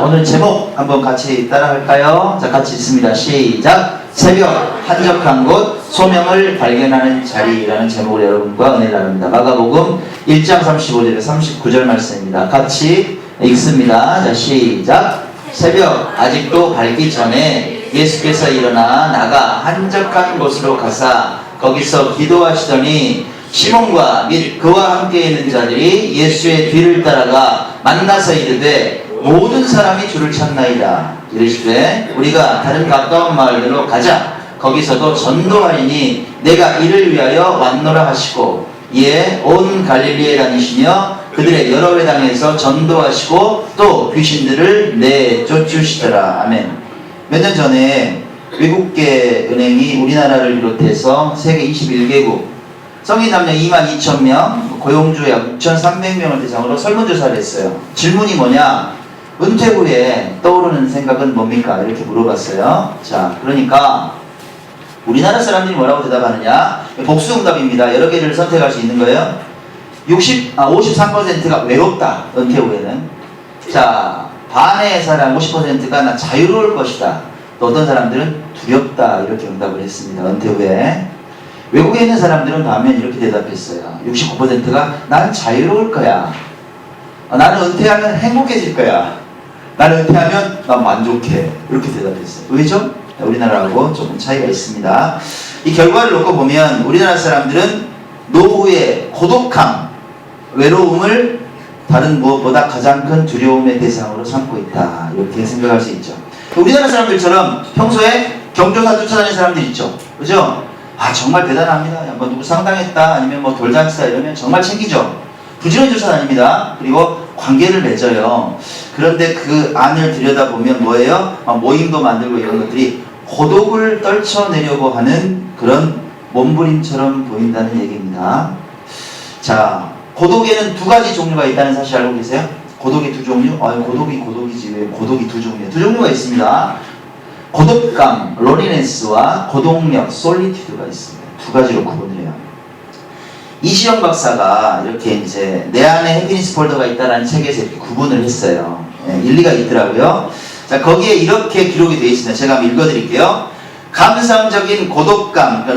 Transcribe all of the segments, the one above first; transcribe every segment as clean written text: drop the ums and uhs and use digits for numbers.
오늘 제목 한번 같이 따라할까요? 자, 같이 있습니다. 시작! 새벽 한적한 곳 소명을 발견하는 자리라는 제목으로 여러분과 은혜를 나눕니다. 마가복음 1장 35절에 39절 말씀입니다. 같이 읽습니다. 자, 시작! 새벽 아직도 밝기 전에 예수께서 일어나 나가 한적한 곳으로 가사 거기서 기도하시더니 시몬과 및 그와 함께 있는 자들이 예수의 뒤를 따라가 만나서 이르되 모든 사람이 주를 찾나이다. 이르시되 우리가 다른 가까운 마을들로 가자. 거기서도 전도하리니 내가 이를 위하여 왔노라 하시고 이에 온 갈릴리에 다니시며 그들의 여러 회당에서 전도하시고 또 귀신들을 내쫓으시더라. 아멘. 몇 년 전에 외국계 은행이 우리나라를 비롯해서 세계 21개국 성인 남녀 22,000명, 고용주 약 6,300명을 대상으로 설문조사를 했어요. 질문이 뭐냐? 은퇴 후에 떠오르는 생각은 뭡니까? 이렇게 물어봤어요. 자, 그러니까 우리나라 사람들이 뭐라고 대답하느냐? 복수응답입니다. 여러 개를 선택할 수 있는 거예요. 53%가 외롭다. 은퇴 후에는. 자, 반의 사람 50%가 나 자유로울 것이다. 또 어떤 사람들은 두렵다. 이렇게 응답을 했습니다. 은퇴 후에. 외국에 있는 사람들은 반면 이렇게 대답했어요. 69%가 나는 자유로울 거야. 나는 은퇴하면 행복해질 거야. 나는 은퇴하면 난 만족해. 이렇게 대답했어요. 왜죠? 우리나라하고 조금 차이가 있습니다. 이 결과를 놓고 보면 우리나라 사람들은 노후의 고독함, 외로움을 다른 무엇보다 가장 큰 두려움의 대상으로 삼고 있다. 이렇게 생각할 수 있죠. 우리나라 사람들처럼 평소에 경조사 쫓아다니는 사람들 있죠. 그죠? 아, 정말 대단합니다. 뭐 누구 상당했다. 아니면 뭐 돌잔치다 이러면 정말 챙기죠. 부지런히 쫓아다닙니다. 그리고 관계를 맺어요. 그런데 그 안을 들여다보면 뭐예요? 모임도 만들고 이런 것들이 고독을 떨쳐내려고 하는 그런 몸부림처럼 보인다는 얘기입니다. 자, 고독에는 두 가지 종류가 있다는 사실 알고 계세요? 고독이 두 종류? 고독이 고독이지 왜 고독이 두 종류예요? 두 종류가 있습니다. 고독감, loneliness와 고독력, solitude가 있습니다. 두 가지로 구분을 해요. 이시영 박사가 이렇게 이제 내 안에 해피니스 폴더가 있다라는 책에서 이렇게 구분을 했어요. 일리가 있더라고요. 자, 거기에 이렇게 기록이 되어 있습니다. 제가 한번 읽어드릴게요. 감상적인 고독감, 그러니까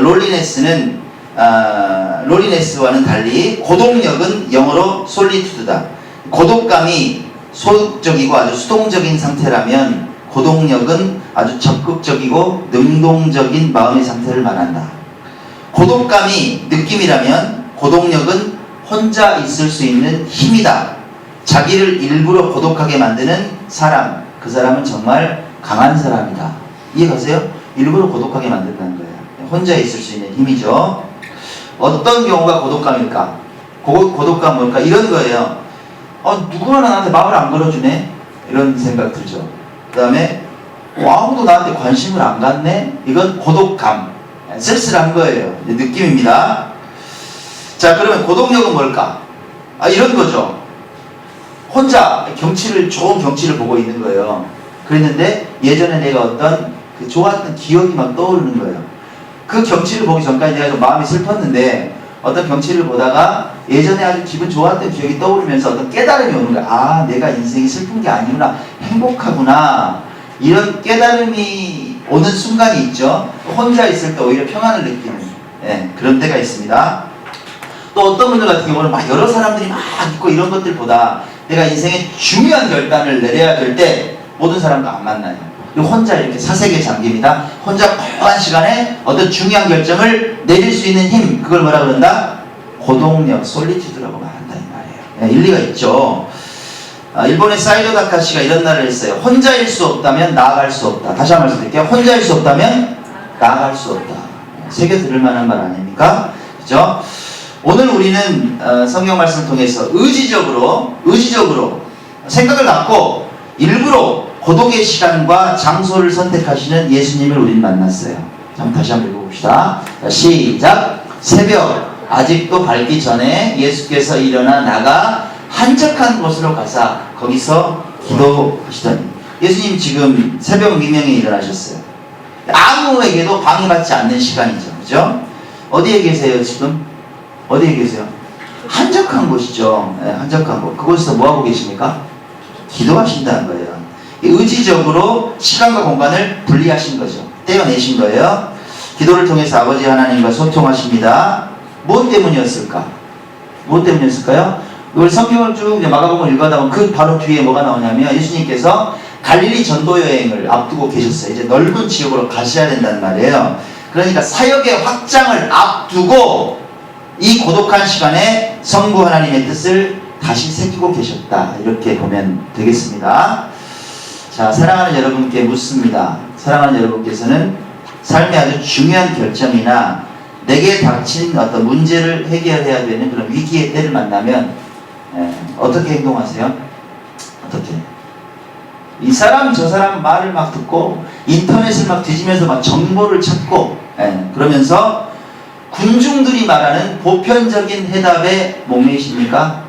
롤리네스와는 달리 고독력은 영어로 솔리투드다. 고독감이 소극적이고 아주 수동적인 상태라면 고독력은 아주 적극적이고 능동적인 마음의 상태를 말한다. 고독감이 느낌이라면 고독력은 혼자 있을 수 있는 힘이다. 자기를 일부러 고독하게 만드는 사람, 그 사람은 정말 강한 사람이다. 이해가세요? 일부러 고독하게 만든다는 거예요. 혼자 있을 수 있는 힘이죠. 어떤 경우가 고독감일까? 고독감 뭘까? 이런 거예요. 누구나 나한테 마음을 안 걸어주네? 이런 생각 들죠. 그 다음에 아무도 나한테 관심을 안 갖네? 이건 고독감. 쓸쓸한 거예요. 느낌입니다. 자, 그러면 고독력은 뭘까? 이런 거죠. 혼자 좋은 경치를 보고 있는 거예요. 그랬는데 예전에 내가 어떤 그 좋았던 기억이 막 떠오르는 거예요. 그 경치를 보기 전까지 내가 좀 마음이 슬펐는데 어떤 경치를 보다가 예전에 아주 기분 좋았던 기억이 떠오르면서 어떤 깨달음이 오는 거야. 아, 내가 인생이 슬픈 게 아니구나. 행복하구나. 이런 깨달음이 오는 순간이 있죠. 혼자 있을 때 오히려 평안을 느끼는 그런 때가 있습니다. 또 어떤 분들 같은 경우는 막 여러 사람들이 막 있고 이런 것들보다 내가 인생에 중요한 결단을 내려야 될 때 모든 사람과 안 만나요. 그리고 혼자 이렇게 사색에 잠깁니다. 혼자 고요한 시간에 어떤 중요한 결정을 내릴 수 있는 힘, 그걸 뭐라 그런다? 고독력, 솔리튜드라고 말한다 이 말이에요. 일리가 있죠. 일본의 사이로 다카시가 이런 말을 했어요. 혼자일 수 없다면 나아갈 수 없다. 다시 한번 말씀드릴게요. 혼자일 수 없다면 나아갈 수 없다. 새겨 들을 만한 말 아닙니까? 그죠? 오늘 우리는 성경 말씀을 통해서 의지적으로 생각을 갖고 일부러 고독의 시간과 장소를 선택하시는 예수님을 우리는 만났어요. 다시 한번 읽어봅시다. 시작! 새벽 아직도 밝기 전에 예수께서 일어나 나가 한적한 곳으로 가사 거기서 기도하시더니 예수님 지금 새벽 미명에 일어나셨어요. 아무에게도 방해받지 않는 시간이죠. 그죠? 어디에 계세요 지금? 어디에 계세요? 한적한 곳이죠. 한적한 곳. 그곳에서 뭐하고 계십니까? 기도하신다는 거예요. 의지적으로 시간과 공간을 분리하신 거죠. 떼어내신 거예요. 기도를 통해서 아버지 하나님과 소통하십니다. 무엇 때문이었을까? 무엇 때문이었을까요? 이걸 성경을 쭉 마가복음을 읽어다 보면 그 바로 뒤에 뭐가 나오냐면 예수님께서 갈릴리 전도 여행을 앞두고 계셨어요. 이제 넓은 지역으로 가셔야 된단 말이에요. 그러니까 사역의 확장을 앞두고 이 고독한 시간에 성부 하나님의 뜻을 다시 새기고 계셨다. 이렇게 보면 되겠습니다. 자, 사랑하는 여러분께 묻습니다. 사랑하는 여러분께서는 삶의 아주 중요한 결정이나 내게 닥친 어떤 문제를 해결해야 되는 그런 위기의 때를 만나면 어떻게 행동하세요? 어떻게? 이 사람 저 사람 말을 막 듣고 인터넷을 막 뒤지면서 막 정보를 찾고 그러면서 군중들이 말하는 보편적인 해답에 목매이십니까?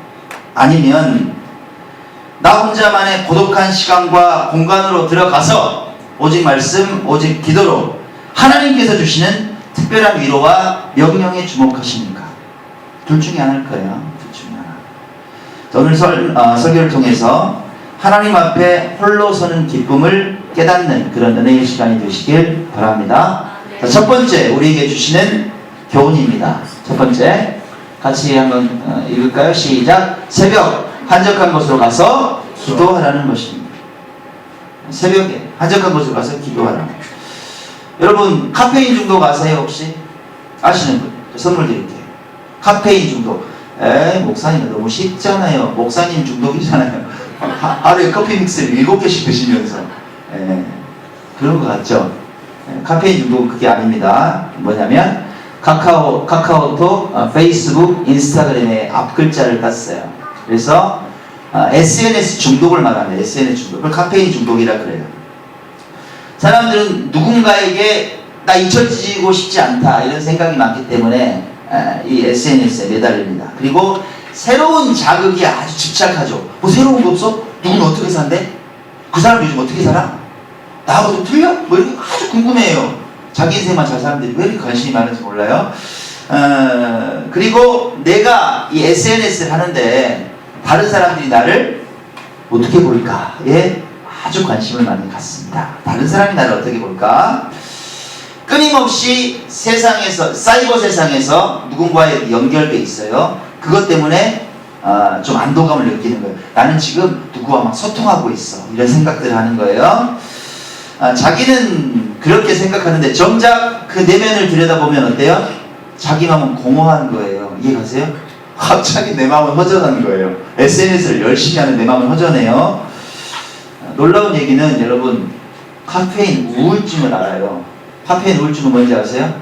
아니면 나 혼자만의 고독한 시간과 공간으로 들어가서 오직 말씀, 오직 기도로 하나님께서 주시는 특별한 위로와 명령에 주목하십니까? 둘 중에 하나일 거예요. 둘 중에 하나. 오늘 설교를 통해서 하나님 앞에 홀로 서는 기쁨을 깨닫는 그런 은혜의 시간이 되시길 바랍니다. 자, 첫 번째 우리에게 주시는 교훈입니다. 첫 번째 같이 한번 읽을까요? 시작. 새벽 한적한 곳으로 가서 기도하라는 것입니다. 새벽에 한적한 곳으로 가서 기도하라. 여러분 카페인 중독 아세요 혹시? 아시는 분? 선물 드릴게요. 카페인 중독. 목사님 너무 쉽잖아요. 목사님 중독이잖아요. 하루에 커피 믹스를 7개씩 드시면서 그런 것 같죠? 카페인 중독은 그게 아닙니다. 뭐냐면 카카오톡, 페이스북, 인스타그램에 앞글자를 땄어요. 그래서 SNS 중독을 말합니다. SNS 중독. 그걸 카페인 중독이라 그래요. 사람들은 누군가에게 나 잊혀지고 싶지 않다 이런 생각이 많기 때문에 이 SNS에 매달립니다. 그리고 새로운 자극이 아주 집착하죠. 뭐 새로운 거 없어? 누구는 어떻게 산대? 그 사람 요즘 어떻게 살아? 나하고 좀 틀려? 뭐 이렇게 아주 궁금해요. 자기 인생만 잘 사람들이 왜 이렇게 관심이 많은지 몰라요. 그리고 내가 이 SNS를 하는데 다른 사람들이 나를 어떻게 볼까에 아주 관심을 많이 갖습니다. 다른 사람이 나를 어떻게 볼까? 끊임없이 세상에서, 사이버 세상에서 누군가에 연결돼 있어요. 그것 때문에 좀 안도감을 느끼는 거예요. 나는 지금 누구와 막 소통하고 있어. 이런 생각들을 하는 거예요. 자기는 그렇게 생각하는데 정작 그 내면을 들여다보면 어때요? 자기 마음은 공허한 거예요. 이해가세요? 갑자기 내 마음은 허전한 거예요. SNS를 열심히 하는 내 마음은 허전해요. 놀라운 얘기는 여러분 카페인 우울증을 알아요. 카페인 우울증은 뭔지 아세요?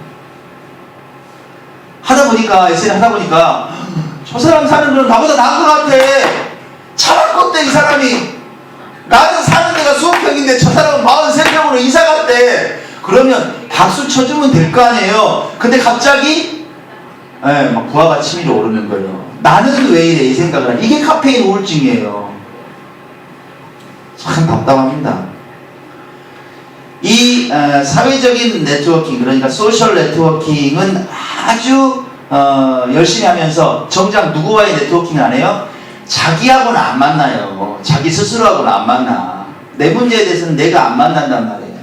SNS 하다 보니까 저 사람 사는 건 나보다 나은 것 같아. 차랄 것대 이 사람이. 나는 사는 데가 20평인데 저 사람은 43평으로 이사 갔대. 그러면 박수 쳐주면 될 거 아니에요. 근데 갑자기 막 부하가 치밀어 오르는 거예요. 나는 왜 이래 이 생각을 하는. 이게 카페인 우울증이에요. 참 답답합니다. 이 사회적인 네트워킹, 그러니까 소셜 네트워킹은 아주 열심히 하면서 정작 누구와의 네트워킹을 안 해요? 자기하고는 안 만나요. 자기 스스로하고는 안 만나. 내 문제에 대해서는 내가 안 만난단 말이에요.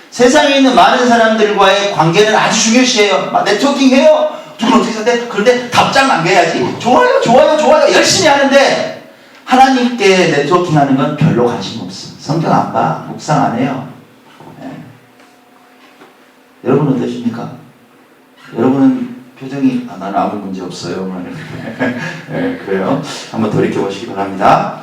세상에 있는 많은 사람들과의 관계는 아주 중요시해요. 네트워킹 해요. 누군 어떻게 사는데? 그런데 답장 남겨야지. 좋아요, 좋아요, 좋아요. 열심히 하는데 하나님께 네트워킹 하는 건 별로 관심 없어. 성경 안 봐. 묵상 안 해요. 여러분은 어떠십니까? 여러분은 표정이 나는 아무 문제 없어요. 그래요. 한번 돌이켜보시기 바랍니다.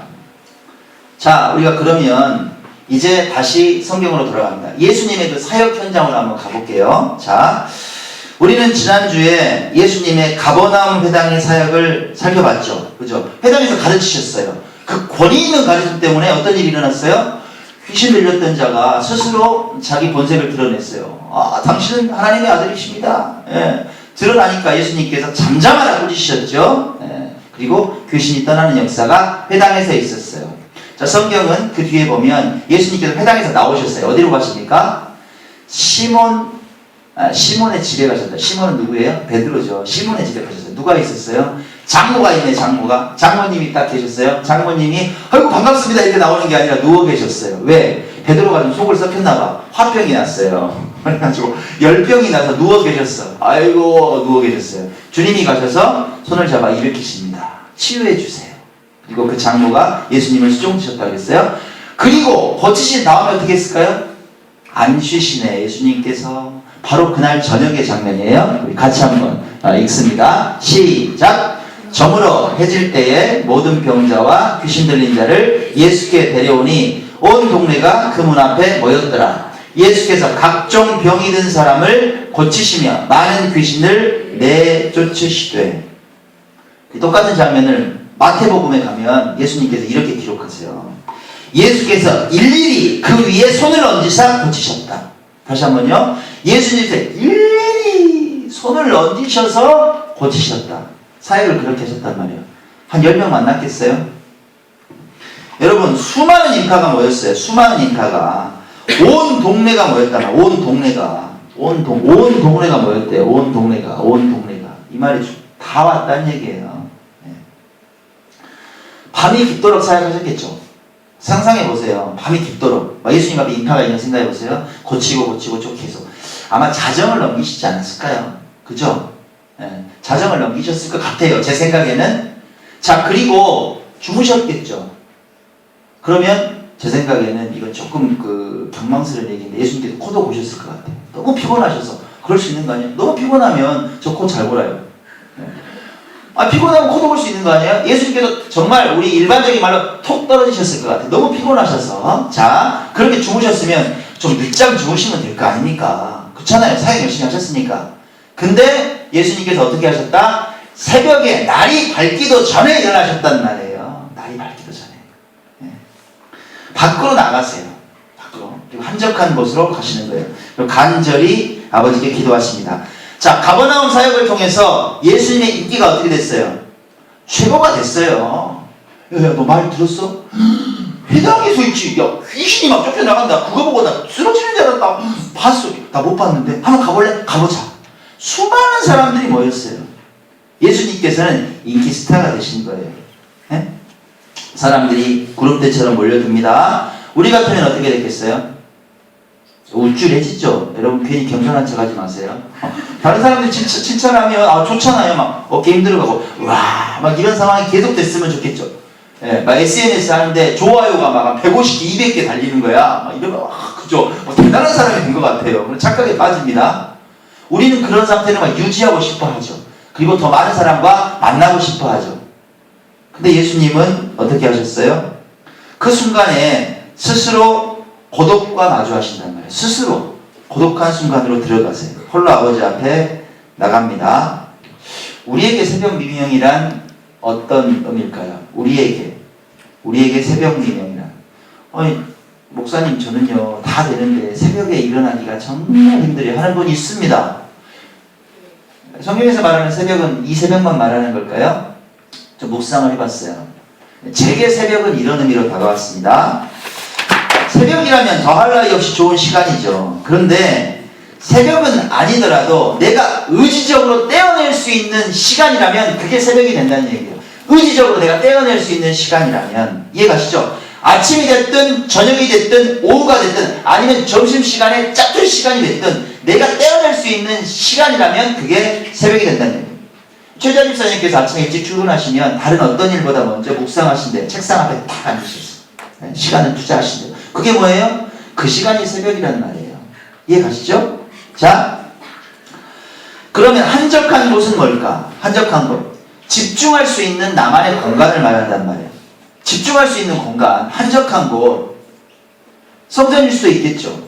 자, 우리가 그러면 이제 다시 성경으로 돌아갑니다. 예수님의 그 사역 현장으로 한번 가볼게요. 자, 우리는 지난주에 예수님의 가버나움 회당의 사역을 살펴봤죠. 그죠? 회당에서 가르치셨어요. 그 권위 있는 가르침 때문에 어떤 일이 일어났어요? 귀신 들렸던 자가 스스로 자기 본색을 드러냈어요. 당신은 하나님의 아들이십니다. 드러나니까 예수님께서 잠잠하라 꾸짖으셨죠. 그리고 귀신이 떠나는 역사가 회당에서 있었어요. 자, 성경은 그 뒤에 보면 예수님께서 회당에서 나오셨어요. 어디로 가십니까? 시몬의 집에 가셨다. 시몬은 누구예요? 베드로죠. 시몬의 집에 가셨어요. 누가 있었어요? 장모가 있네, 장모가. 장모님이 딱 계셨어요. 장모님이 아이고 반갑습니다 이렇게 나오는 게 아니라 누워 계셨어요. 왜? 베드로가 좀 속을 썩혔나봐. 화병이 났어요. 그래가지고 열병이 나서 누워 계셨어. 아이고 누워 계셨어요. 주님이 가셔서 손을 잡아 일으키십니다. 치유해 주세요. 그리고 그 장모가 예수님을 수종드셨다고 그랬어요. 그리고 고치신 다음에 어떻게 했을까요? 안 쉬시네 예수님께서. 바로 그날 저녁의 장면이에요. 우리 같이 한번 읽습니다. 시작. 저물어 해질 때에 모든 병자와 귀신 들린 자를 예수께 데려오니 온 동네가 그 문 앞에 모였더라. 예수께서 각종 병이 든 사람을 고치시며 많은 귀신을 내쫓으시되. 똑같은 장면을 마태복음에 가면 예수님께서 이렇게 기록하세요. 예수께서 일일이 그 위에 손을 얹으사 고치셨다. 다시 한번요. 예수님께서 일일이 손을 얹으셔서 고치셨다. 사역을 그렇게 하셨단 말이에요. 한 10명 만났겠어요? 여러분 수많은 인파가 모였어요. 수많은 인파가. 온 동네가 모였다. 온 동네가. 온 동네가 모였대요. 온 동네가. 이 말이 다 왔다는 얘기예요. 네. 밤이 깊도록 사역하셨겠죠. 상상해보세요. 밤이 깊도록. 예수님 앞에 인파가 있는 생각해보세요. 고치고 계속. 아마 자정을 넘기시지 않았을까요? 그죠? 네. 자정을 넘기셨을 것 같아요. 제 생각에는. 자, 그리고 주무셨겠죠. 그러면 제 생각에는 이건 조금 경망스러운 얘기인데 예수님께서 코도 고셨을 것 같아요. 너무 피곤하셔서. 그럴 수 있는 거 아니에요? 너무 피곤하면 저 코 잘 골아요. 네. 피곤하면 코도 골 수 있는 거 아니에요? 예수님께서 정말 우리 일반적인 말로 톡 떨어지셨을 것 같아요. 너무 피곤하셔서. 자, 그렇게 주무셨으면 좀 늦잠 주무시면 될 거 아닙니까? 그렇잖아요. 사역 열심히 하셨으니까. 근데 예수님께서 어떻게 하셨다? 새벽에 날이 밝기도 전에 일어나셨단 말이에요. 날이 밝기도 전에. 네. 밖으로 나가세요. 밖으로. 그리고 한적한 곳으로 가시는 거예요. 그리고 간절히 아버지께 기도하십니다. 자, 가버나움 사역을 통해서 예수님의 인기가 어떻게 됐어요? 최고가 됐어요. 야, 너 말 들었어? 회당에 서 있지. 야, 귀신이 막 쫓겨나간다. 그거 보고 나 쓰러지는 줄 알았다. 봤어. 나 못 봤는데. 한번 가볼래? 가보자. 수많은 사람들이 모였어요. 예수님께서는 인기 스타가 되신 거예요. 네? 사람들이 구름대처럼 몰려듭니다. 우리 같으면 어떻게 됐겠어요? 우쭐해지죠. 여러분 괜히 겸손한 척 하지 마세요. 다른 사람들이 칭찬하면 좋잖아요. 막 어깨 힘들어가고 막 이런 상황이 계속 됐으면 좋겠죠. 예, 막 SNS 하는데 좋아요가 막 150개, 200개 달리는 거야. 막 이러면 그죠. 대단한 사람이 된 것 같아요. 그럼 착각에 빠집니다. 우리는 그런 상태를 막 유지하고 싶어 하죠. 그리고 더 많은 사람과 만나고 싶어 하죠. 근데 예수님은 어떻게 하셨어요? 그 순간에 스스로 고독과 마주하신단 말이에요. 스스로 고독한 순간으로 들어가세요. 홀로 아버지 앞에 나갑니다. 우리에게 새벽 미명이란 어떤 의미일까요? 우리에게 새벽 미명이란. 목사님 저는요 다 되는데 새벽에 일어나기가 정말 힘들어요 하는 분이 있습니다. 성경에서 말하는 새벽은 이 새벽만 말하는 걸까요? 좀 묵상을 해봤어요. 제게 새벽은 이런 의미로 다가왔습니다. 새벽이라면 더할 나위 없이 좋은 시간이죠. 그런데 새벽은 아니더라도 내가 의지적으로 떼어낼 수 있는 시간이라면 그게 새벽이 된다는 얘기예요. 의지적으로 내가 떼어낼 수 있는 시간이라면. 이해가시죠? 아침이 됐든 저녁이 됐든 오후가 됐든 아니면 점심시간에 짝퉁 시간이 됐든 내가 떼어낼 수 있는 시간이라면 그게 새벽이 된다는 얘기예요. 최자 집사님께서 아침에 일찍 출근하시면 다른 어떤 일보다 먼저 묵상하신대. 책상 앞에 딱 앉으셨어요. 시간을 투자하신대요. 그게 뭐예요? 그 시간이 새벽이라는 말이에요. 이해가시죠? 자, 그러면 한적한 곳은 뭘까? 한적한 곳. 집중할 수 있는 나만의 공간을 말한단 말이에요. 집중할 수 있는 공간, 한적한 곳. 성전일 수도 있겠죠.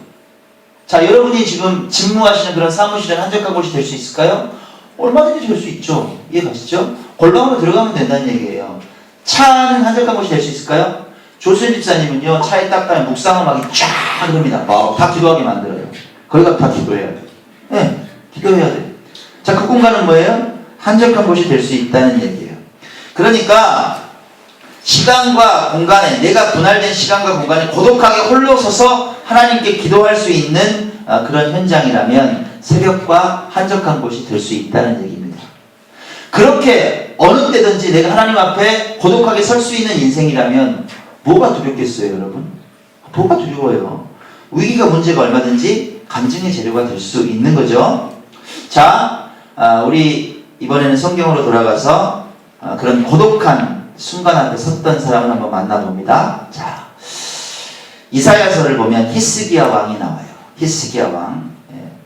자, 여러분이 지금 직무하시는 그런 사무실은 한적한 곳이 될 수 있을까요? 얼마든지 될 수 있죠. 이해가시죠? 골방으로 들어가면 된다는 얘기예요. 차는 한적한 곳이 될 수 있을까요? 조수연 집사님은요, 차에 딱 가면 묵상음악이 쫙 흐릅니다. 다 기도하게 만들어요. 거기 가서 다 기도해야 돼. 네, 기도해야 돼. 자, 그 공간은 뭐예요? 한적한 곳이 될 수 있다는 얘기예요. 그러니까 시간과 공간에, 내가 분할된 시간과 공간에 고독하게 홀로 서서 하나님께 기도할 수 있는 그런 현장이라면 새벽과 한적한 곳이 될 수 있다는 얘기입니다. 그렇게 어느 때든지 내가 하나님 앞에 고독하게 설 수 있는 인생이라면 뭐가 두렵겠어요, 여러분? 뭐가 두려워요? 위기가 문제가 얼마든지 간증의 재료가 될 수 있는 거죠. 자, 우리 이번에는 성경으로 돌아가서 그런 고독한 순간 앞에 섰던 사람을 한번 만나봅니다. 자, 이사야서를 보면 히스기야 왕이 나와요. 히스기야 왕.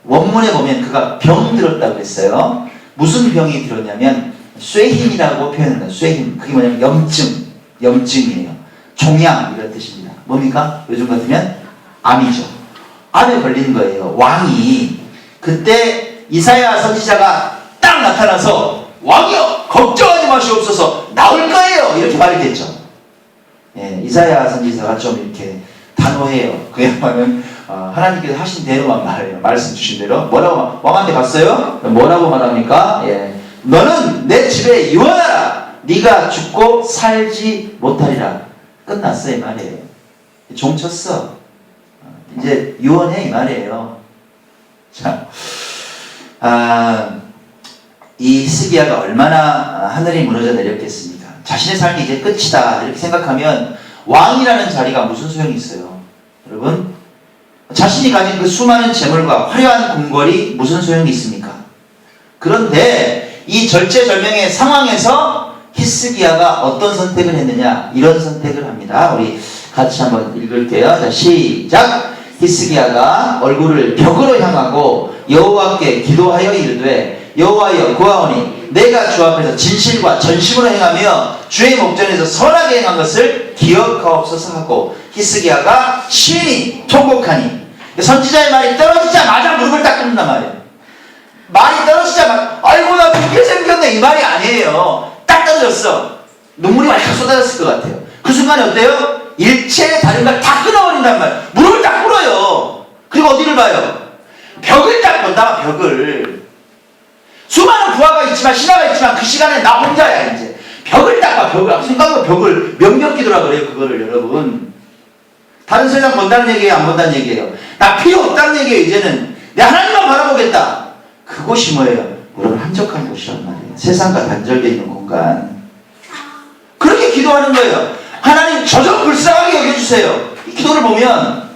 원문에 보면 그가 병 들었다고 했어요. 무슨 병이 들었냐면 쇠힘이라고 표현합니다. 쇠힘. 그게 뭐냐면 염증이에요. 종양 이런 뜻입니다. 뭡니까? 요즘 같으면 암이죠. 암에 걸린 거예요. 왕이. 그때 이사야 선지자가 딱 나타나서 왕이여 걱정하지 마시옵소서 나올 거예요 이렇게 말했겠죠. 예, 이사야 선지자가 좀 이렇게 단호해요. 그야말로 하나님께서 하신 대로만 말해요. 말씀 주신 대로. 뭐라고 왕한테 갔어요? 뭐라고 말합니까? 예, 너는 내 집에 유언하라. 네가 죽고 살지 못하리라. 끝났어 이 말이에요. 종쳤어. 이제 유언해 이 말이에요. 자, 이 히스기야가 얼마나 하늘이 무너져 내렸겠습니까? 자신의 삶이 이제 끝이다 이렇게 생각하면 왕이라는 자리가 무슨 소용이 있어요? 여러분, 자신이 가진 그 수많은 재물과 화려한 궁궐이 무슨 소용이 있습니까? 그런데 이 절체절명의 상황에서 히스기야가 어떤 선택을 했느냐? 이런 선택을 합니다. 우리 같이 한번 읽을게요. 자, 시작! 히스기야가 얼굴을 벽으로 향하고 여호와께 기도하여 이르되 여호와여 구하오니 내가 주 앞에서 진실과 전심으로 행하며 주의 목전에서 선하게 행한 것을 기억하옵소서 하고 히스기야가 심히 통곡하니 선지자의 말이 떨어지자마자 무릎을 딱 꿇는단 말이에요. 말이 떨어지자마자 아이고 나 죽게 생겼네 이 말이 아니에요. 딱 떨어졌어. 눈물이 완전 쏟아졌을 것 같아요. 그 순간에 어때요? 일체의 다른 걸 다 끊어버린단 말이에요. 무릎을 딱 꿇어요. 그리고 어디를 봐요? 벽을 딱 본다. 벽을. 수많은 부하가 있지만 신하가 있지만 그 시간에 나 혼자야 이제. 벽을 딱 봐. 벽을. 순간적으로 벽을 명벽기도라 그래요. 그거를 여러분. 다른 세상 본다는 얘기예요? 안 본다는 얘기예요? 나 필요 없다는 얘기예요. 이제는. 내 하나님만 바라보겠다. 그곳이 뭐예요? 여러분 한적한 곳이란 말이에요. 세상과 단절되어 있는 공간. 그렇게 기도하는 거예요. 하나님 저 좀 불쌍하게 여겨주세요. 이 기도를 보면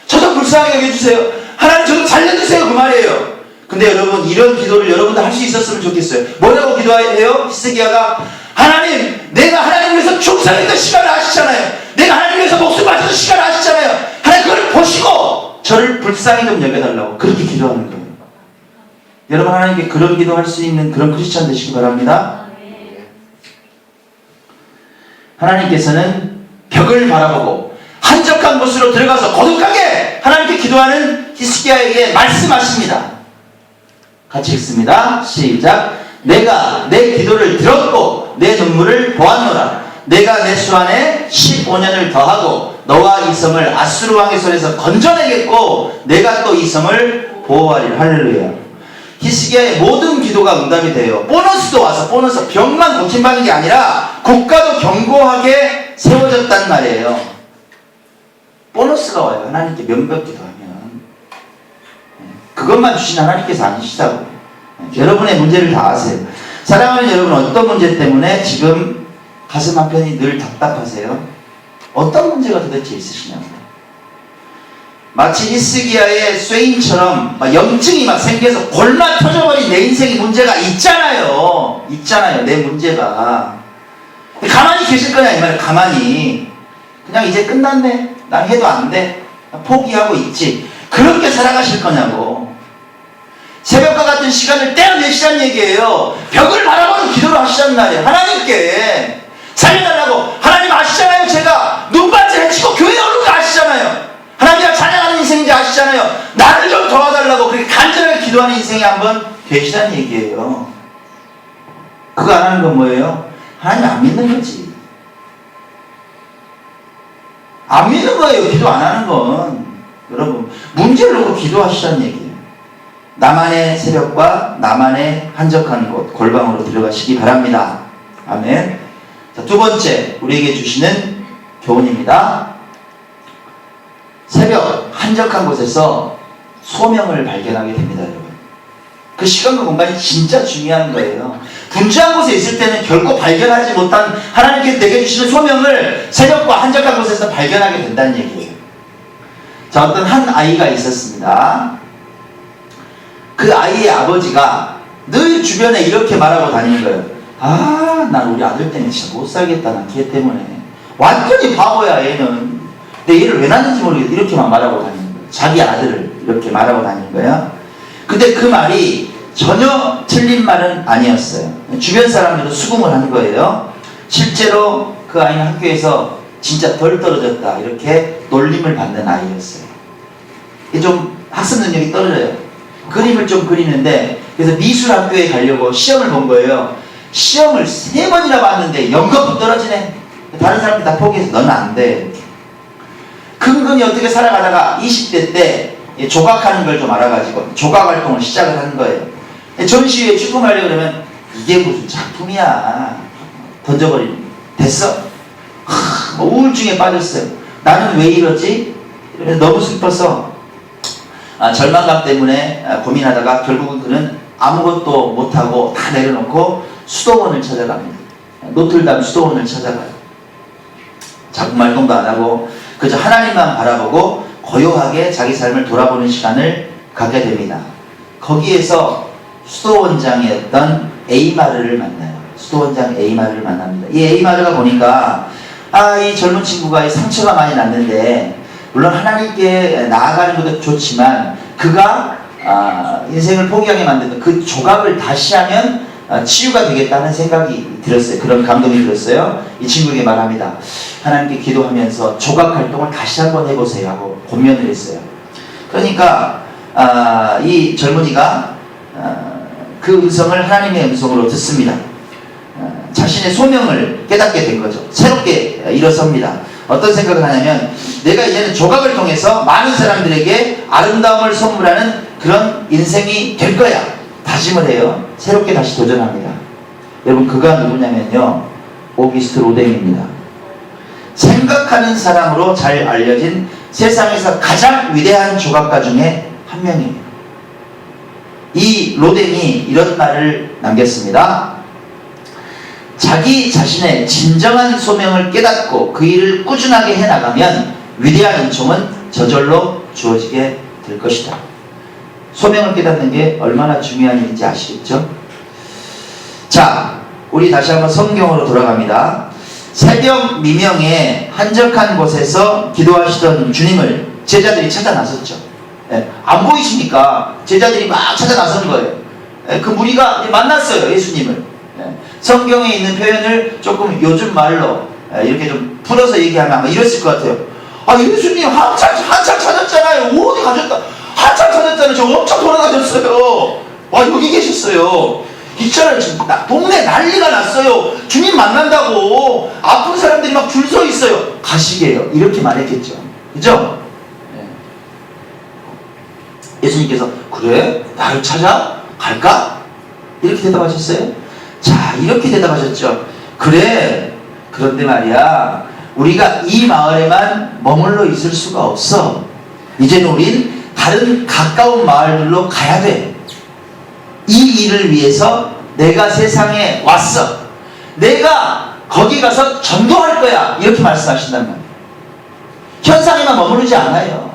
저 좀 불쌍하게 여겨주세요. 하나님 저 좀 살려주세요 그 말이에요. 근데 여러분 이런 기도를 여러분도 할 수 있었으면 좋겠어요. 뭐라고 기도해요? 히스기야가 하나님 내가 하나님 위해서 충성했던 시간을 아시잖아요. 내가 하나님 위해서 목숨 바쳐서 시간을 아시잖아요. 하나님 그걸 보시고 저를 불쌍히 좀 여겨달라고 그렇게 기도하는 거예요. 여러분 하나님께 그런 기도할 수 있는 그런 크리스찬 되시기 바랍니다. 하나님께서는 벽을 바라보고 한적한 곳으로 들어가서 고독하게 하나님께 기도하는 히스기야에게 말씀하십니다. 같이 읽습니다. 시작. 내가 내 기도를 들었고 내 눈물을 보았노라. 내가 내 수 안에 15년을 더하고 너와 이 성을 아수르 왕의 손에서 건져내겠고 내가 또 이 성을 보호하리라. 할렐루야. 히스기야의 모든 기도가 응답이 돼요. 보너스도 와서 보너스 병만 고침받는 게 아니라 국가도 견고하게 세워졌단 말이에요. 보너스가 와요. 하나님께 면벽 기도하면. 그것만 주신 하나님께서 아니시다고. 여러분의 문제를 다 아세요. 사랑하는 여러분 어떤 문제 때문에 지금 가슴 한편이 늘 답답하세요? 어떤 문제가 도대체 있으시냐고요. 마치 히스기야의 쇠인처럼 염증이 막 생겨서 골마 터져버린 내 인생의 문제가 있잖아요. 내 문제가. 가만히 계실 거냐 이 말이에요. 가만히. 그냥 이제 끝났네. 난 해도 안 돼. 포기하고 있지. 그렇게 살아가실 거냐고. 새벽과 같은 시간을 떼어내시란 얘기예요. 벽을 바라보는 기도를 하시란 말이에요. 하나님께 살려달라고. 하나님 아시잖아요. 제가 눈반지 해치고 교회 오는 거 아시잖아요. 하나님과 찬양하는 인생인지 아시잖아요. 나를 좀 도와달라고 그렇게 간절하게 기도하는 인생이 한번 되시라는 얘기예요. 그거 안 하는 건 뭐예요? 하나님 안 믿는 거지. 안 믿는 거예요. 기도 안 하는 건. 여러분 문제를 놓고 기도하시라는 얘기예요. 나만의 새벽과 나만의 한적한 곳 골방으로 들어가시기 바랍니다. 아멘. 자, 두 번째 우리에게 주시는 교훈입니다. 새벽 한적한 곳에서 소명을 발견하게 됩니다. 여러분 그 시간과 공간이 진짜 중요한 거예요. 분주한 곳에 있을 때는 결코 발견하지 못한 하나님께서 내게 주시는 소명을 새벽과 한적한 곳에서 발견하게 된다는 얘기예요. 자, 어떤 한 아이가 있었습니다. 그 아이의 아버지가 늘 주변에 이렇게 말하고 다니는 거예요. 아, 난 우리 아들 때문에 진짜 못 살겠다. 난 걔 때문에. 완전히 바보야, 얘는. 근데 얘를 왜 낳는지 모르겠어. 이렇게만 말하고 다니는 거예요. 자기 아들을 이렇게 말하고 다니는 거예요. 근데 그 말이 전혀 틀린 말은 아니었어요. 주변 사람들도 수긍을 한 거예요. 실제로 그 아이는 학교에서 진짜 덜 떨어졌다. 이렇게 놀림을 받는 아이였어요. 이게 좀 학습 능력이 떨어져요. 그림을 좀 그리는데, 그래서 미술학교에 가려고 시험을 본 거예요. 시험을 3번이나 봤는데 연거푸 떨어지네. 다른 사람들이 다 포기해서 너는 안 돼. 근근히 어떻게 살아가다가 20대 때 조각하는 걸 좀 알아가지고 조각 활동을 시작을 하는 거예요. 전시회에 출품하려고 그러면 이게 무슨 작품이야. 던져버리는. 됐어? 우울증에 빠졌어요. 나는 왜 이러지? 너무 슬퍼서 절망감 때문에 고민하다가 결국은 그는 아무것도 못하고 다 내려놓고 수도원을 찾아갑니다. 노틀담 수도원을 찾아가요. 작품 활동도 안 하고 그저 하나님만 바라보고 고요하게 자기 삶을 돌아보는 시간을 갖게 됩니다. 거기에서 수도원장이었던 에이마르를 만나요. 수도원장 에이마르를 만납니다. 이 에이마르가 보니까 이 젊은 친구가 상처가 많이 났는데, 물론 하나님께 나아가는 것도 좋지만 그가 인생을 포기하게 만드는 그 조각을 다시 하면 치유가 되겠다는 생각이 들었어요. 그런 감동이 들었어요. 이 친구에게 말합니다. 하나님께 기도하면서 조각 활동을 다시 한번 해보세요 하고 권면을 했어요. 그러니까 이 젊은이가 그 음성을 하나님의 음성으로 듣습니다. 자신의 소명을 깨닫게 된 거죠. 새롭게 일어섭니다. 어떤 생각을 하냐면, 내가 이제는 조각을 통해서 많은 사람들에게 아름다움을 선물하는 그런 인생이 될 거야. 다짐을 해요. 새롭게 다시 도전합니다. 여러분, 그가 누구냐면요, 오기스트 로댕입니다. 생각하는 사람으로 잘 알려진 세상에서 가장 위대한 조각가 중에 한 명이에요. 이 로댕이 이런 말을 남겼습니다. 자기 자신의 진정한 소명을 깨닫고 그 일을 꾸준하게 해나가면 위대한 은총은 저절로 주어지게 될 것이다. 소명을 깨닫는 게 얼마나 중요한 일인지 아시겠죠? 자, 우리 다시 한번 성경으로 돌아갑니다. 새벽 미명에 한적한 곳에서 기도하시던 주님을 제자들이 찾아 나섰죠. 안 보이시니까 제자들이 막 찾아 나선 거예요. 그 무리가 만났어요, 예수님을. 성경에 있는 표현을 조금 요즘 말로 이렇게 좀 풀어서 얘기하면 아마 이랬을 것 같아요. 예수님 한참 찾았잖아요. 어디 가셨다? 한참 찾았잖아요. 저 엄청 돌아다녔어요. 여기 계셨어요. 있잖아요. 지금 동네 난리가 났어요. 주님 만난다고 아픈 사람들이 막 줄 서 있어요. 가시게요. 이렇게 말했겠죠. 그죠? 예수님께서 그래? 나를 찾아? 갈까? 이렇게 대답하셨어요. 자, 이렇게 대답하셨죠. 그래, 그런데 말이야, 우리가 이 마을에만 머물러 있을 수가 없어. 이제는 우린 다른 가까운 마을들로 가야 돼. 이 일을 위해서 내가 세상에 왔어. 내가 거기 가서 전도할 거야. 이렇게 말씀하신단 말이에요. 현상에만 머무르지 않아요.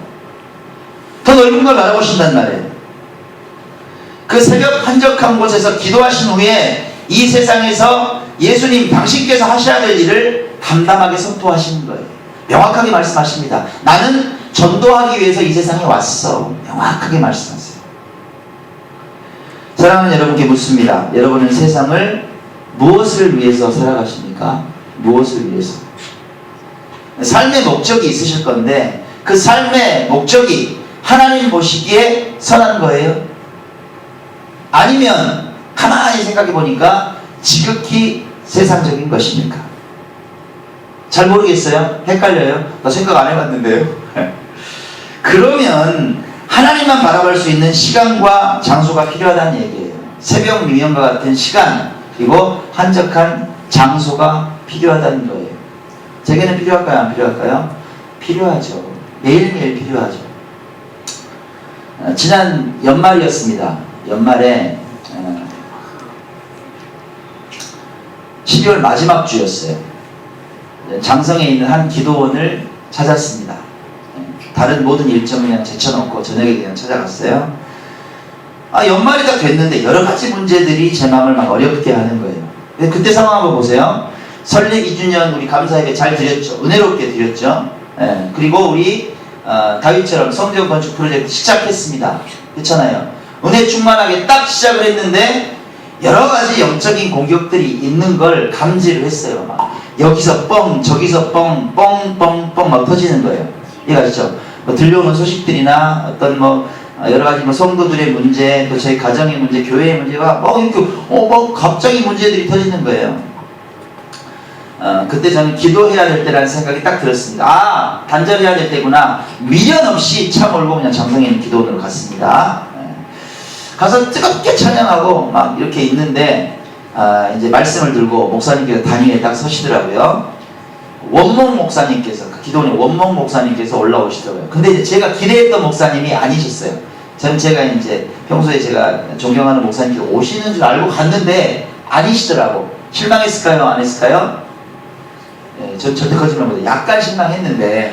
더 넓은 걸 바라보신단 말이에요. 그 새벽 한적한 곳에서 기도하신 후에 이 세상에서 예수님 당신께서 하셔야 될 일을 담담하게 선포하시는 거예요. 명확하게 말씀하십니다. 나는 전도하기 위해서 이 세상에 왔어. 명확하게 말씀하세요. 사랑하는 여러분께 묻습니다. 여러분은 세상을 무엇을 위해서 살아가십니까? 무엇을 위해서? 삶의 목적이 있으실 건데 그 삶의 목적이 하나님 보시기에 선한 거예요? 아니면 가만히 생각해 보니까 지극히 세상적인 것입니까? 잘 모르겠어요. 헷갈려요. 나 생각 안 해봤는데요. 그러면 하나님만 바라볼 수 있는 시간과 장소가 필요하다는 얘기예요. 새벽 미명과 같은 시간, 그리고 한적한 장소가 필요하다는 거예요. 제게는 필요할까요? 안 필요할까요? 필요하죠. 매일매일 필요하죠. 지난 연말이었습니다. 연말에 12월 마지막 주였어요. 장성에 있는 한 기도원을 찾았습니다. 다른 모든 일정을 그냥 제쳐놓고 저녁에 그냥 찾아갔어요. 연말이 다 됐는데 여러 가지 문제들이 제 마음을 막 어렵게 하는 거예요. 그때 상황 한번 보세요. 설례 2주년 우리 감사 예배 잘 드렸죠. 은혜롭게 드렸죠. 그리고 우리 다윗처럼 성전 건축 프로젝트 시작했습니다. 그렇잖아요. 은혜 충만하게 딱 시작을 했는데 여러 가지 영적인 공격들이 있는 걸 감지를 했어요. 막 여기서 뻥, 저기서 뻥, 뻥뻥뻥 막 터지는 거예요. 이해가시죠? 뭐 들려오는 소식들이나 어떤 뭐 여러 가지 뭐 성도들의 문제, 또 저희 가정의 문제, 교회의 문제가 이렇게 막 갑자기 문제들이 터지는 거예요. 그때 저는 기도해야 될 때라는 생각이 딱 들었습니다. 단절해야 될 때구나. 미련 없이 차 몰고 그냥 장성에 있는 기도원으로 갔습니다. 가서 뜨겁게 찬양하고 막 이렇게 있는데 이제 말씀을 들고 목사님께서 단위에 딱 서시더라고요. 원목 목사님께서, 그 기도원의 원목 목사님께서 올라오시더라고요. 근데 이제 제가 기대했던 목사님이 아니셨어요. 저는 제가 이제 평소에 제가 존경하는 목사님께서 오시는 줄 알고 갔는데 아니시더라고. 실망했을까요? 안 했을까요? 전 절대 거짓말 못해요. 약간 실망했는데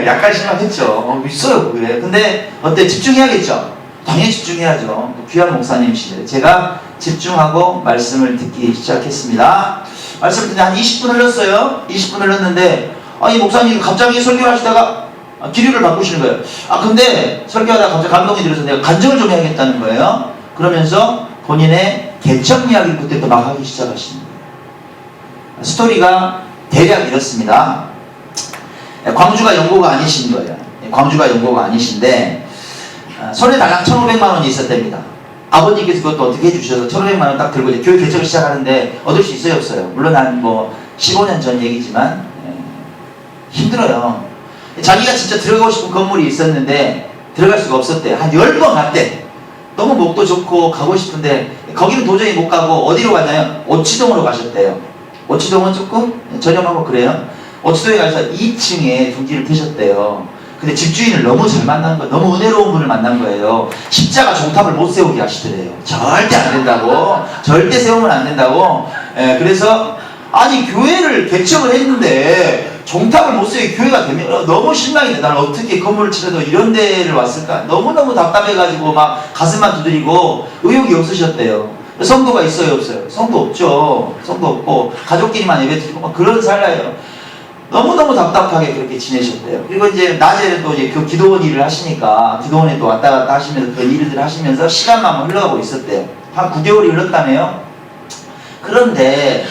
약간 실망했죠. 있어요 그게. 근데 어때? 집중해야겠죠? 당연히 집중해야죠. 귀한 목사님이시네요. 제가 집중하고 말씀을 듣기 시작했습니다. 말씀을 듣는데 한 20분 흘렀어요. 20분 흘렀는데 이 목사님 갑자기 설교하시다가 기류를 바꾸시는 거예요. 근데 설교하다가 갑자기 감동이 들어서 내가 간증을 좀 해야겠다는 거예요. 그러면서 본인의 개척 이야기를 그때 또 막 하기 시작하시는 거예요. 스토리가 대략 이렇습니다. 광주가 연고가 아니신 거예요. 광주가 연고가 아니신데 손에 달랑 1,500만 원이 있었답니다. 아버님께서 그것도 어떻게 해주셔서 1,500만 원 딱 들고 이제 교회 개척을 시작하는데 얻을 수 있어요, 없어요? 물론 한 뭐 15년 전 얘기지만 힘들어요. 자기가 진짜 들어가고 싶은 건물이 있었는데 들어갈 수가 없었대요. 한 10번 갔대. 너무 목도 좋고 가고 싶은데 거기는 도저히 못 가고 어디로 갔나요? 오치동으로 가셨대요. 오치동은 조금 저렴하고 그래요. 오치동에 가서 2층에 둥지를 트셨대요. 근데 집주인을 너무 잘 만난 거예요. 너무 은혜로운 분을 만난 거예요. 십자가 종탑을 못 세우게 하시더래요. 절대 안 된다고. 절대 세우면 안 된다고. 그래서 아니 교회를 개척을 했는데 종탑을 못 세우게 교회가 되면 너무 실망이 돼. 나는 어떻게 건물을 치러도 이런 데를 왔을까. 너무너무 답답해가지고 막 가슴만 두드리고 의욕이 없으셨대요. 성도가 있어요, 없어요? 성도 없죠. 성도 없고 가족끼리만 예배드리고 막 그런 살라예요. 너무너무 답답하게 그렇게 지내셨대요. 그리고 이제 낮에는 또 이제 그 기도원 일을 하시니까 기도원에 또 왔다 갔다 하시면서 그 일들 하시면서 시간만 흘러가고 있었대요. 한 9개월이 흘렀다네요. 그런데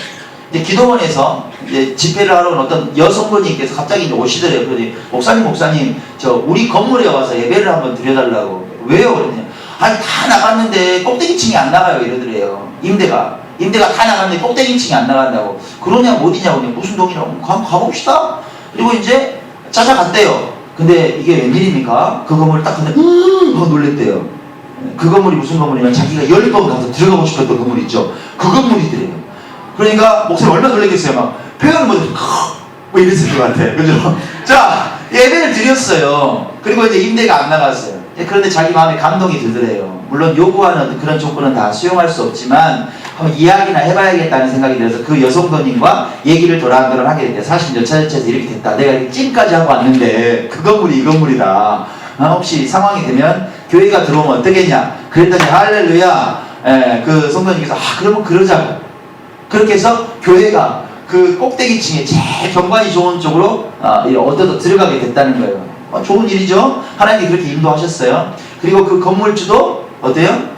이제 기도원에서 이제 집회를 하러 온 어떤 여성분님께서 갑자기 이제 오시더래요. 그러더니 목사님 저 우리 건물에 와서 예배를 한번 드려달라고. 왜요? 그러더니 아니 다 나갔는데 꼭대기층이 안 나가요 이러더래요. 임대가 다 나갔는데 꼭대기층이 안 나간다고. 그러냐고 어디냐고. 무슨 동이라고. 가봅시다. 그리고 이제 찾아갔대요. 근데 이게 웬일입니까? 그 건물을 딱 근데 하고 놀랬대요. 그 건물이 무슨 건물이냐면 자기가 10번 가서 들어가고 싶었던 건물 있죠. 그 건물이더래요. 그러니까 목사님 얼마나 놀랬겠어요. 막 표현을 뭐 이랬을 것 같아. 그죠? 자, 예배를 드렸어요. 그리고 이제 임대가 안 나갔어요. 그런데 자기 마음에 감동이 들더래요. 물론 요구하는 그런 조건은 다 수용할 수 없지만 한번 이야기나 해봐야겠다는 생각이 들어서 그 여성도님과 얘기를 도란도란 하게 됐대요. 40년 차에서 이렇게 됐다. 내가 이렇게 찜까지 하고 왔는데 그 건물이 이 건물이다. 혹시 상황이 되면 교회가 들어오면 어떻겠냐. 그랬더니 할렐루야. 그 성도님께서 그러면 그러자고. 그렇게 해서 교회가 그 꼭대기층에 제일 경관이 좋은 쪽으로 얻어서 들어가게 됐다는 거예요. 좋은 일이죠. 하나님이 그렇게 인도하셨어요. 그리고 그 건물주도 어때요?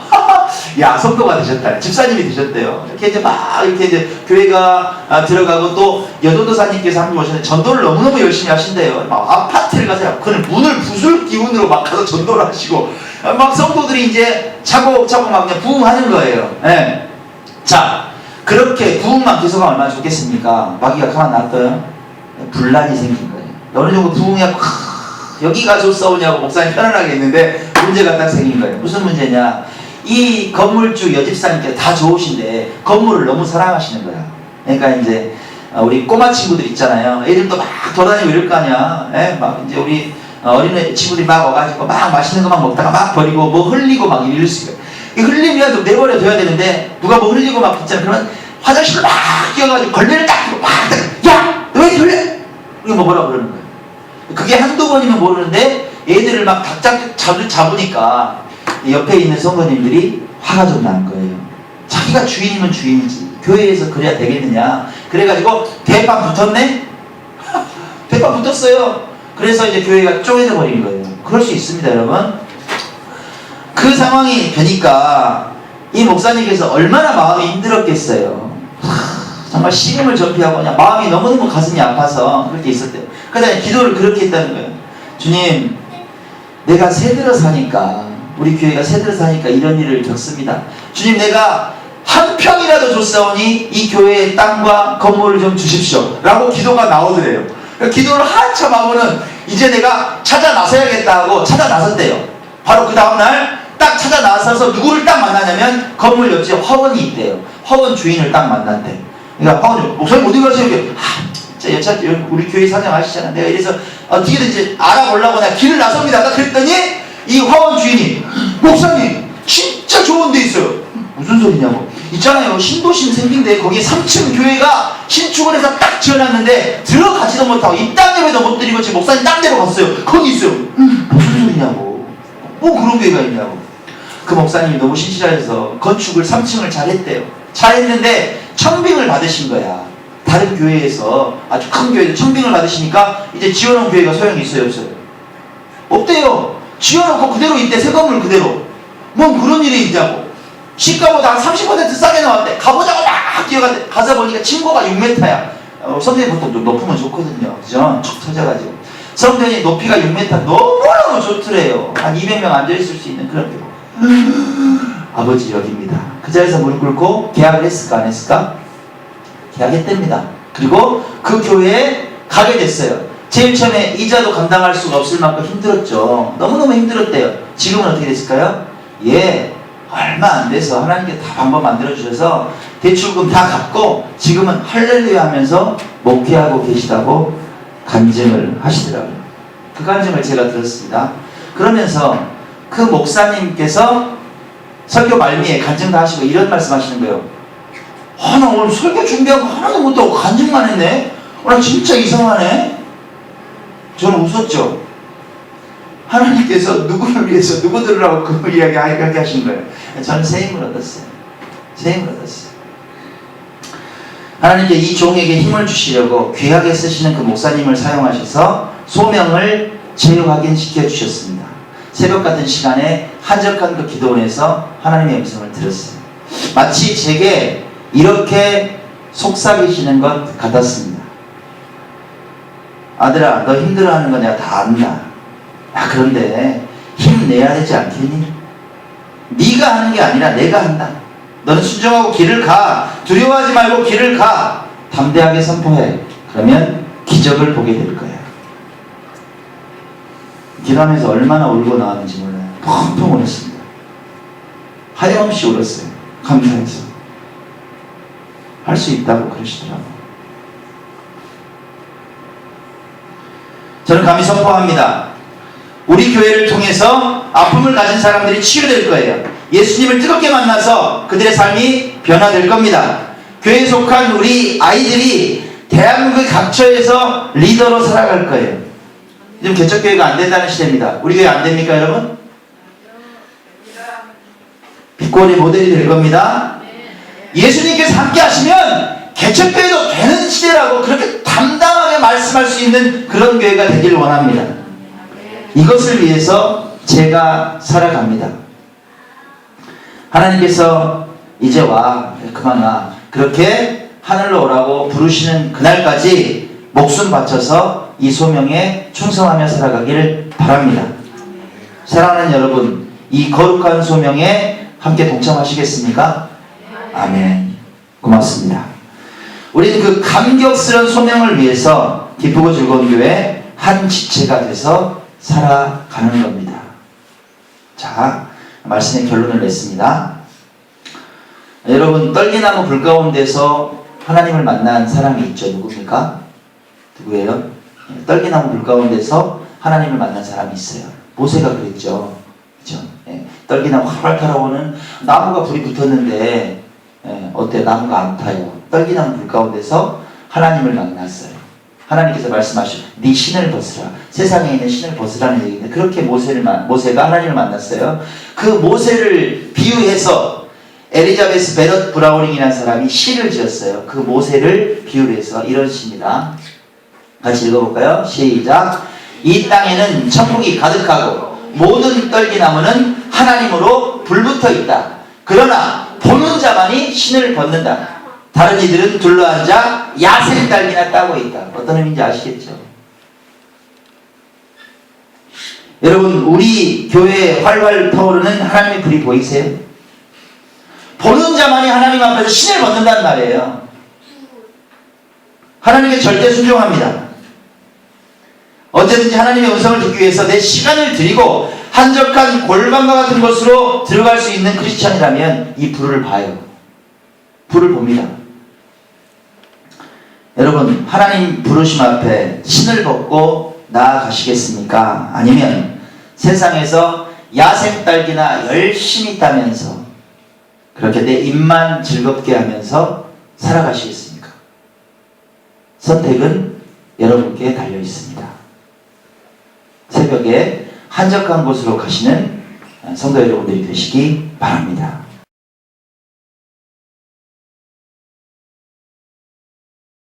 야, 성도가 되셨다. 집사님이 되셨대요. 이렇게 이제 막 이렇게 이제 교회가 들어가고 또 여도도사님께서 한 분 오셨는데 전도를 너무너무 열심히 하신대요. 막 아파트를 가서 그는 문을 부술 기운으로 막 가서 전도를 하시고 막 성도들이 이제 차곡차곡 막 그냥 부흥하는 거예요. 자, 그렇게 부흥만 계속하면 얼마나 좋겠습니까? 마귀가 가만 놨어요. 분란이 생긴 거예요. 어느 정도 부흥해갖고 여기가 좋사오냐고 목사님 편안하게 했는데 문제가 딱 생긴 거예요. 무슨 문제냐? 이 건물주 여집사님께서 다 좋으신데 건물을 너무 사랑하시는 거야. 그러니까 이제 우리 꼬마 친구들 있잖아요. 애들도 막 돌아다니고 이럴 거 아니야. 막 이제 우리 어린애 친구들이 막 와가지고 막 맛있는 것만 먹다가 막 버리고 뭐 흘리고 막 이럴 수가. 흘리면 좀 내버려 둬야 되는데 누가 뭐 흘리고 막 있잖아. 그러면 화장실을 막 뛰어가지고 걸레를 딱 들고 막 야! 너 왜 돌려? 이거 뭐라고 그러는 거예요. 그게 한두 번이면 모르는데 애들을 막 잡으니까 옆에 있는 성도님들이 화가 좀 난 거예요. 자기가 주인이면 주인이지. 교회에서 그래야 되겠느냐. 그래가지고 대판 붙었네? 대판 붙었어요. 그래서 이제 교회가 쪼개져 버린 거예요. 그럴 수 있습니다, 여러분. 그 상황이 되니까 이 목사님께서 얼마나 마음이 힘들었겠어요. 정말 식음을 전폐하고 그냥 마음이 너무너무 가슴이 아파서 그렇게 있었대요. 그러다 기도를 그렇게 했다는 거예요. 주님, 내가 새들어 사니까, 우리 교회가 새들어 사니까 이런 일을 겪습니다. 주님, 내가 한 평이라도 줬사오니 이 교회의 땅과 건물을 좀 주십시오 라고 기도가 나오더래요. 기도를 한참 하고는 이제 내가 찾아 나서야겠다 하고 찾아 나섰대요. 바로 그 다음날 딱 찾아 나서서 누구를 딱 만나냐면 건물 옆집에 화원이 있대요. 화원 주인을 딱 만난대. 그러니까 화원이, 목사님 어디 가세요? 진짜 여차 우리 교회 사장 아시잖아. 내가 이래서 어떻게든지 알아보려고 내가 길을 나섭니다. 그랬더니 이 화원 주인이, 목사님 진짜 좋은 데 있어요. 무슨 소리냐고. 있잖아요, 신도심 생긴 데 거기 3층 교회가 신축을 해서 딱 지어놨는데 들어가지도 못하고 입당 예배도 못 드리고 지금 목사님 딴 데로 갔어요. 거기 있어요. 무슨 소리냐고. 뭐 그런 교회가 있냐고. 그 목사님이 너무 신실하셔서 건축을 3층을 잘했대요. 잘했는데 청빙을 받으신 거야. 다른 교회에서, 아주 큰 교회에서 청빙을 받으시니까 이제 지어놓은 교회가 소용이 있어요, 없어요? 없대요. 지어놓고 그대로 있대. 새 건물 그대로. 뭔 그런 일이 있냐고. 시가보다 한 30% 싸게 나왔대. 가보자고 막 뛰어갔대. 가서 보니까 층고가 6m야. 선생님 보통 좀 높으면 좋거든요. 그죠? 툭 터져가지고. 성전이 높이가 6m 너무너무 좋더래요. 한 200명 앉아있을 수 있는 그런 데. 아버지 여기입니다. 그 자리에서 무릎 꿇고 계약을 했을까 안 했을까? 계약했답니다. 그리고 그 교회에 가게 됐어요. 제일 처음에 이자도 감당할 수가 없을 만큼 힘들었죠. 너무너무 힘들었대요. 지금은 어떻게 됐을까요? 예, 얼마 안 돼서 하나님께 다 방법 만들어 주셔서 대출금 다 갚고 지금은 할렐루야 하면서 목회하고 계시다고 간증을 하시더라고요. 그 간증을 제가 들었습니다. 그러면서 그 목사님께서 설교 말미에 간증도 하시고 이런 말씀 하시는 거예요. 나 오늘 설교 준비하고 하나도 못하고 간증만 했네? 나 진짜 이상하네? 저는 웃었죠. 하나님께서 누구를 위해서 누구들이라고 그 이야기 하게 하신 거예요. 저는 새 힘을 얻었어요. 새 힘을 얻었어요. 하나님께 이 종에게 힘을 주시려고 귀하게 쓰시는 그 목사님을 사용하셔서 소명을 재확인시켜 주셨습니다. 새벽 같은 시간에 한적한 그 기도원에서 하나님의 음성을 들었어요. 마치 제게 이렇게 속삭이시는 것 같았습니다. 아들아, 너 힘들어하는 거 내가 다 안다. 그런데 힘내야 되지 않겠니? 네가 하는 게 아니라 내가 한다. 너는 순종하고 길을 가. 두려워하지 말고 길을 가. 담대하게 선포해. 그러면 기적을 보게 될 거야. 기도하면서 얼마나 울고 나왔는지 몰라요. 펑펑 울었습니다. 하염없이 울었어요. 감사해서. 할 수 있다고 그러시더라고요. 저는 감히 선포합니다. 우리 교회를 통해서 아픔을 가진 사람들이 치유될 거예요. 예수님을 뜨겁게 만나서 그들의 삶이 변화될 겁니다. 교회에 속한 우리 아이들이 대한민국의 각처에서 리더로 살아갈 거예요. 지금 개척교회가 안 된다는 시대입니다. 우리 교회 안 됩니까, 여러분? 빛골이 모델이 될 겁니다. 예수님께서 함께 하시면 개척교회도 되는 시대라고 그렇게 담담하게 말씀할 수 있는 그런 교회가 되길 원합니다. 이것을 위해서 제가 살아갑니다. 하나님께서 이제 와, 그만 와, 그렇게 하늘로 오라고 부르시는 그날까지 목숨 바쳐서 이 소명에 충성하며 살아가기를 바랍니다. 사랑하는 여러분, 이 거룩한 소명에 함께 동참하시겠습니까? 아멘. 고맙습니다. 우리는 그 감격스러운 소명을 위해서 기쁘고 즐거운 교회 한 지체가 돼서 살아가는 겁니다. 자, 말씀의 결론을 냈습니다. 여러분, 떨기나무 불 가운데서 하나님을 만난 사람이 있죠. 누굽니까? 누구예요? 떨기나무 불 가운데서 하나님을 만난 사람이 있어요. 모세가 그랬죠. 그렇죠? 떨기나무 활활 타러오는 나무가 불이 붙었는데 어때? 나무가 안 타요. 떨기나무 불 가운데서 하나님을 만났어요. 하나님께서 말씀하시고 네 신을 벗으라. 세상에 있는 신을 벗으라는 얘기인데 그렇게 모세가 하나님을 만났어요. 그 모세를 비유해서 엘리자베스 베럿 브라우닝이라는 사람이 시를 지었어요. 그 모세를 비유로 해서 이런 시입니다. 같이 읽어볼까요? 시작. 이 땅에는 천국이 가득하고 모든 떨기나무는 하나님으로 불붙어 있다. 그러나 보는 자만이 신을 벗는다. 다른 이들은 둘러앉아 야생 딸기나 따고 있다. 어떤 의미인지 아시겠죠? 여러분, 우리 교회에 활활 타오르는 하나님의 불이 보이세요? 보는 자만이 하나님 앞에서 신을 벗는다는 말이에요. 하나님께 절대 순종합니다. 언제든지 하나님의 음성을 듣기 위해서 내 시간을 드리고 한적한 골방과 같은 곳으로 들어갈 수 있는 크리스찬이라면 이 불을 봐요. 불을 봅니다. 여러분, 하나님 부르심 앞에 신을 벗고 나아가시겠습니까? 아니면 세상에서 야생 딸기나 열심히 따면서 그렇게 내 입만 즐겁게 하면서 살아가시겠습니까? 선택은 여러분께 달려 있습니다. 새벽에 한적한 곳으로 가시는 성도 여러분들이 되시기 바랍니다.